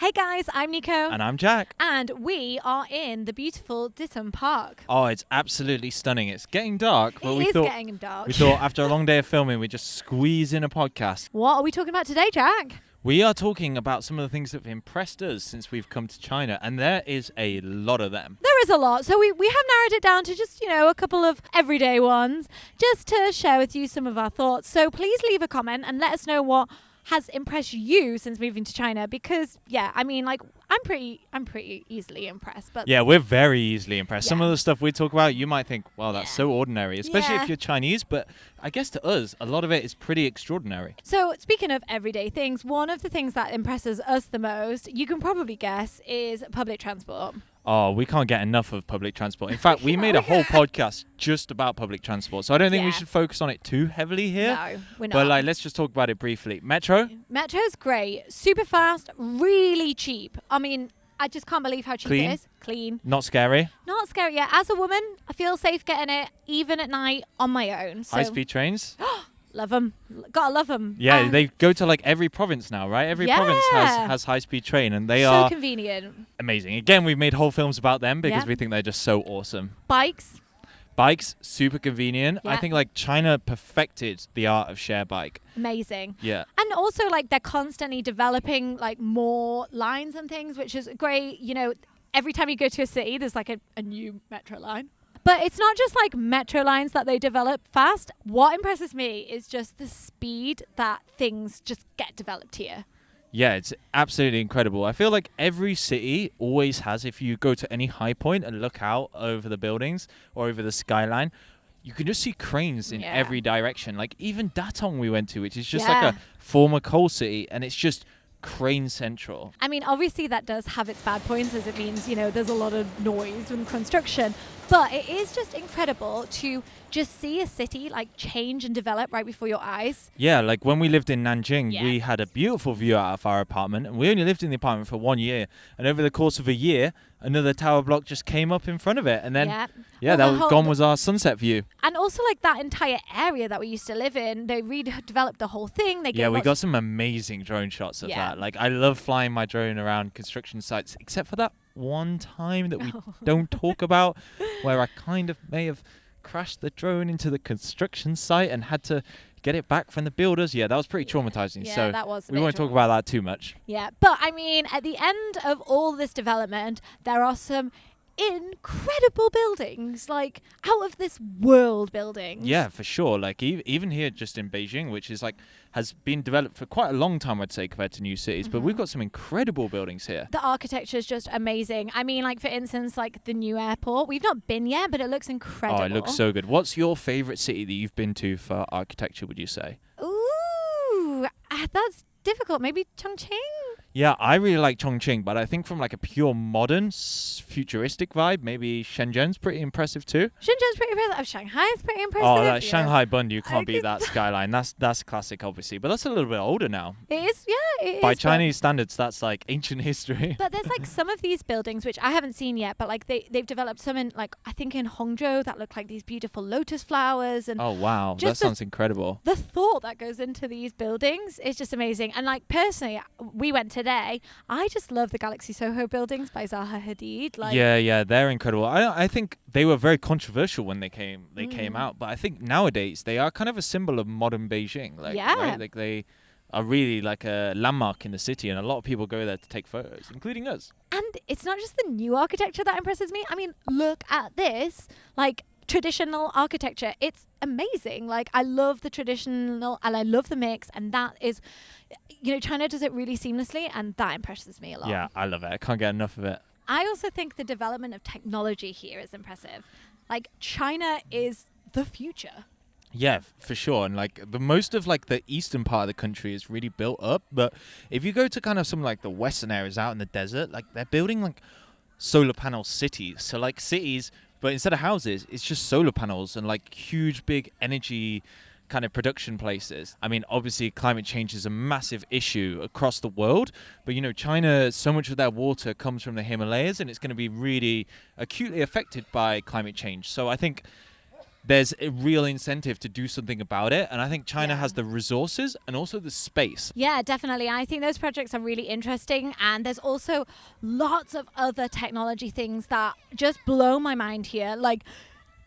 Hey guys, I'm Nico. And I'm Jack. And we are in the beautiful Ditton Park. Oh, it's absolutely stunning. It's getting dark, but It is getting dark. We thought after a long day of filming, we'd just squeeze in a podcast. What are we talking about today, Jack? We are talking about some of the things that have impressed us since we've come to China, and there is a lot of them. There is a lot. So we have narrowed it down to just, a couple of everyday ones, just to share with you some of our thoughts. So please leave a comment and let us know what has impressed you since moving to China, because I'm pretty easily impressed. But yeah, we're very easily impressed. Yeah. Some of the stuff we talk about, you might think, well, that's so ordinary, especially Yeah. if you're Chinese, but I guess to us, a lot of it is pretty extraordinary. So speaking of everyday things, one of the things that impresses us the most, you can probably guess, is public transport. Oh, we can't get enough of public transport. In fact, we made a whole podcast just about public transport, so I don't think we should focus on it too heavily here. No, we're not. But let's just talk about it briefly. Metro? Metro's great, super fast, really cheap. I mean, I just can't believe how cheap Clean? it is. Clean. Not scary. Not scary. Yeah, as a woman, I feel safe getting it, even at night, on my own. So High-speed trains? love them. Gotta love them. Yeah, they go to every province now, right? Every province has high-speed train, and they so are convenient. amazing. Again, we've made whole films about them because we think they're just so awesome. Bikes, super convenient. Yeah. I think China perfected the art of share bike. Amazing. Yeah. And also they're constantly developing more lines and things, which is great. Every time you go to a city, there's a new metro line. But it's not just metro lines that they develop fast. What impresses me is just the speed that things just get developed here. Yeah, it's absolutely incredible. I feel like every city always has, if you go to any high point and look out over the buildings or over the skyline, you can just see cranes in every direction. Even Datong we went to, which is just a former coal city, and it's just crane central. I mean, obviously that does have its bad points, as it means, there's a lot of noise and construction. But it is just incredible to just see a city change and develop right before your eyes. Yeah, when we lived in Nanjing, we had a beautiful view out of our apartment, and we only lived in the apartment for 1 year. And over the course of a year, another tower block just came up in front of it, and then that was our sunset view. And also that entire area that we used to live in, they redeveloped the whole thing. We got some amazing drone shots of that. I love flying my drone around construction sites, except for that one time that we don't talk about, where I kind of may have crashed the drone into the construction site and had to get it back from the builders. Yeah, that was pretty traumatizing. Yeah, so that was we won't talk about that too much. Yeah, but I mean, at the end of all this development, there are some incredible buildings, out of this world buildings. Yeah, for sure. Even here, just in Beijing, which is has been developed for quite a long time, I'd say, compared to new cities. But we've got some incredible buildings here. The architecture is just amazing. I mean, for instance, the new airport. We've not been yet, but it looks incredible. Oh, it looks so good. What's your favorite city that you've been to for architecture, would you say? Ooh, that's difficult. Maybe Chongqing? Yeah, I really like Chongqing, but I think from a pure modern, futuristic vibe, maybe Shenzhen's pretty impressive too. Shenzhen's pretty impressive. Shanghai's pretty impressive. Oh, that Shanghai Bund, you can't beat that skyline. That's classic, obviously, but that's a little bit older now. It is, yeah, it is. By Chinese standards, that's ancient history. But there's some of these buildings which I haven't seen yet, but they've developed some in I think in Hangzhou that look like these beautiful lotus flowers. And oh wow, that sounds incredible. The thought that goes into these buildings is just amazing. And personally, we went today. I just love the Galaxy Soho buildings by Zaha Hadid. Yeah, they're incredible. I think they were very controversial when they came out, but I think nowadays they are kind of a symbol of modern Beijing. Right? They are really a landmark in the city, and a lot of people go there to take photos, including us. And it's not just the new architecture that impresses me. I mean, look at this. Traditional architecture, it's amazing. I love the traditional and I love the mix, and that is, China does it really seamlessly, and that impresses me a lot. Yeah, I love it. I can't get enough of it. I also think the development of technology here is impressive. China is the future. Yeah, for sure. And the most of the eastern part of the country is really built up, but if you go to kind of some the western areas out in the desert, they're building solar panel cities. So cities, but instead of houses, it's just solar panels and huge big energy kind of production places. I mean, obviously climate change is a massive issue across the world, but China, so much of their water comes from the Himalayas, and it's going to be really acutely affected by climate change. So I think there's a real incentive to do something about it. And I think China has the resources and also the space. Yeah, definitely. I think those projects are really interesting. And there's also lots of other technology things that just blow my mind here. Like,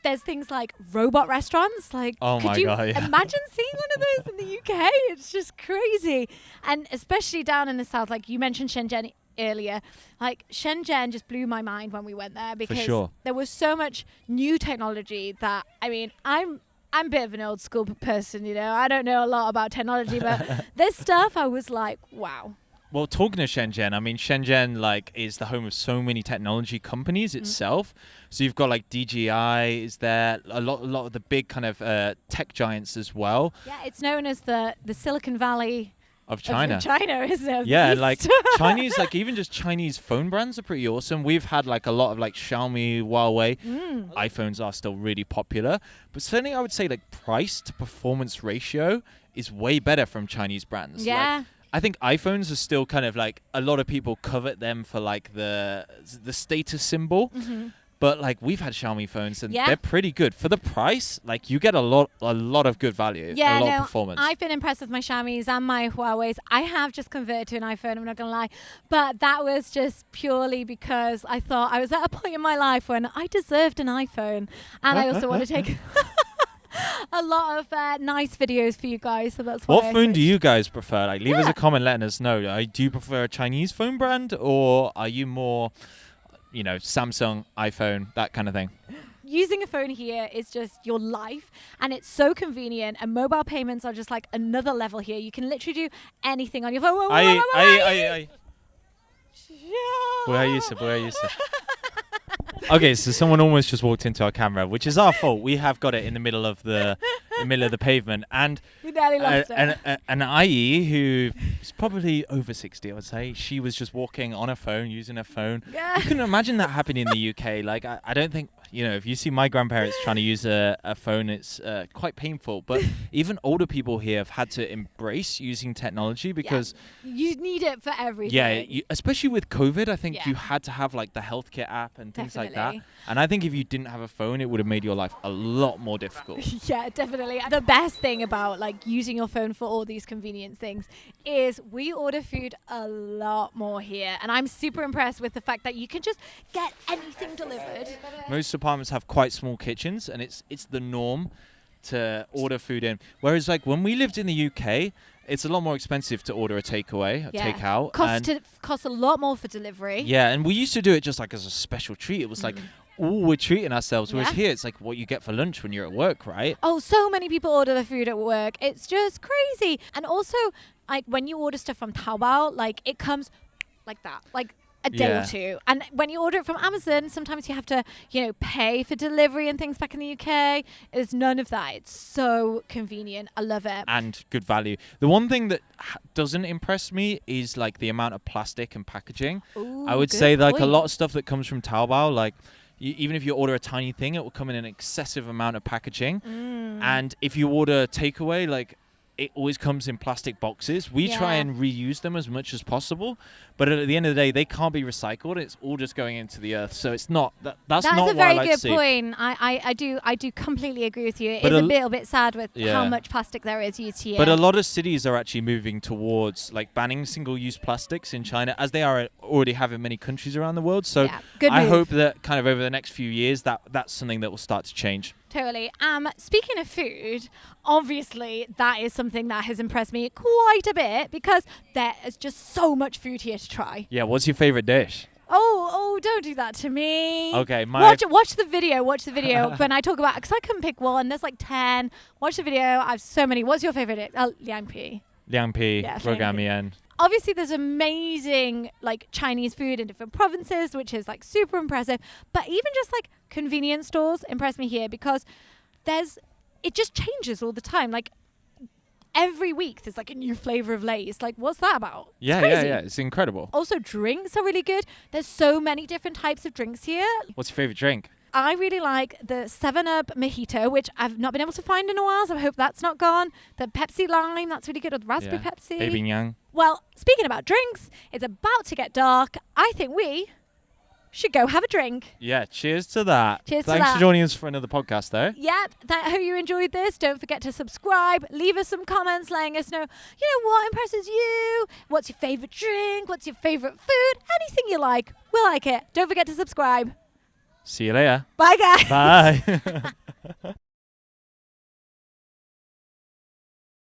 there's things like robot restaurants. Like, Oh my could you God, yeah. imagine seeing one of those in the UK? It's just crazy. And especially down in the south, like you mentioned Shenzhen earlier. Like, Shenzhen just blew my mind when we went there because sure. there was so much new technology that, I mean, I'm a bit of an old school person, you know. I don't know a lot about technology, but this stuff I was like, wow. Well, talking of Shenzhen, I mean, Shenzhen like is the home of so many technology companies itself. So you've got like DJI is there, a lot of the big kind of tech giants as well. Yeah, it's known as the Silicon Valley of China. Of China, isn't it? Yeah, like Chinese, like even just Chinese phone brands are pretty awesome. We've had like a lot of like Xiaomi, Huawei. iPhones are still really popular, but certainly I would say like price to performance ratio is way better from Chinese brands. Yeah. Like, I think iPhones are still kind of like a lot of people covet them for like the status symbol. But like we've had Xiaomi phones and they're pretty good for the price. Like you get a lot of good value, a lot of performance. I've been impressed with my Xiaomis and my Huawei's. I have just converted to an iPhone, I'm not gonna lie, but that was just purely because I thought I was at a point in my life when I deserved an iPhone, and I also want to take a lot of nice videos for you guys, so that's why. What phone do you guys prefer? Like, leave us a comment letting us know. Do you prefer a Chinese phone brand, or are you more, you know, Samsung, iPhone, that kind of thing? Using a phone here is just your life, and it's so convenient, and mobile payments are just like another level here. You can literally do anything on your phone. Okay, so someone almost just walked into our camera, which is our fault. We have got it in the middle of the pavement, and we nearly lost it. An IE who is probably over 60, I would say. She was just walking on her phone, using her phone. You couldn't imagine that happening in the UK. Like, I don't think, you know, if you see my grandparents trying to use a phone, it's quite painful. But even older people here have had to embrace using technology because you need it for everything. Yeah, especially with COVID, I think you had to have like the healthcare app and things like that. And I think if you didn't have a phone, it would have made your life a lot more difficult. Yeah, definitely. The best thing about like using your phone for all these convenience things is we order food a lot more here, and I'm super impressed with the fact that you can just get anything delivered. Most apartments have quite small kitchens, and it's the norm to order food in. Whereas like when we lived in the UK, it's a lot more expensive to order a takeaway, takeout. Costs a lot more for delivery. Yeah, and we used to do it just like as a special treat. It was like, oh, we're treating ourselves. Whereas here, it's like what you get for lunch when you're at work, right? Oh, so many people order the food at work. It's just crazy. And also, like when you order stuff from Taobao, like it comes like that, like a day or two. And when you order it from Amazon, sometimes you have to, you know, pay for delivery and things back in the UK. There's none of that. It's so convenient. I love it. And good value. The one thing that doesn't impress me is like the amount of plastic and packaging. Ooh, I would say like a lot of stuff that comes from Taobao, like even if you order a tiny thing, it will come in an excessive amount of packaging. And if you order takeaway, like it always comes in plastic boxes. We try and reuse them as much as possible, but at the end of the day, they can't be recycled. It's all just going into the earth. So it's not that's not a what very I like good to point. I do completely agree with you. It is a little bit sad with how much plastic there is used here. But a lot of cities are actually moving towards like banning single-use plastics in China, as they are already have in many countries around the world. So I hope that kind of over the next few years that's something that will start to change. Totally. Speaking of food, obviously that is something that has impressed me quite a bit because there is just so much food here to try. Yeah, what's your favorite dish? Oh, don't do that to me. Okay, watch the video. Watch the video when I talk about, because I couldn't pick one. There's like 10. Watch the video. I have so many. What's your favorite dish? Liang Pi. Rogamian. Obviously, there's amazing like Chinese food in different provinces, which is like super impressive. But even just like convenience stores impress me here because it just changes all the time. Like every week there's like a new flavor of Lay's. Like, what's that about? Yeah. It's incredible. Also, drinks are really good. There's so many different types of drinks here. What's your favorite drink? I really like the 7-Up Mojito, which I've not been able to find in a while, so I hope that's not gone. The Pepsi Lime, that's really good. Or the Raspberry Pepsi. Baby Yang. Well, speaking about drinks, it's about to get dark. I think we should go have a drink. Yeah, cheers to that. Cheers to Thanks that. for joining us for another podcast, though. Yep. I hope you enjoyed this. Don't forget to subscribe. Leave us some comments letting us know, what impresses you? What's your favorite drink? What's your favorite food? Anything you like. We'll like it. Don't forget to subscribe. See you later. Bye, guys. Bye.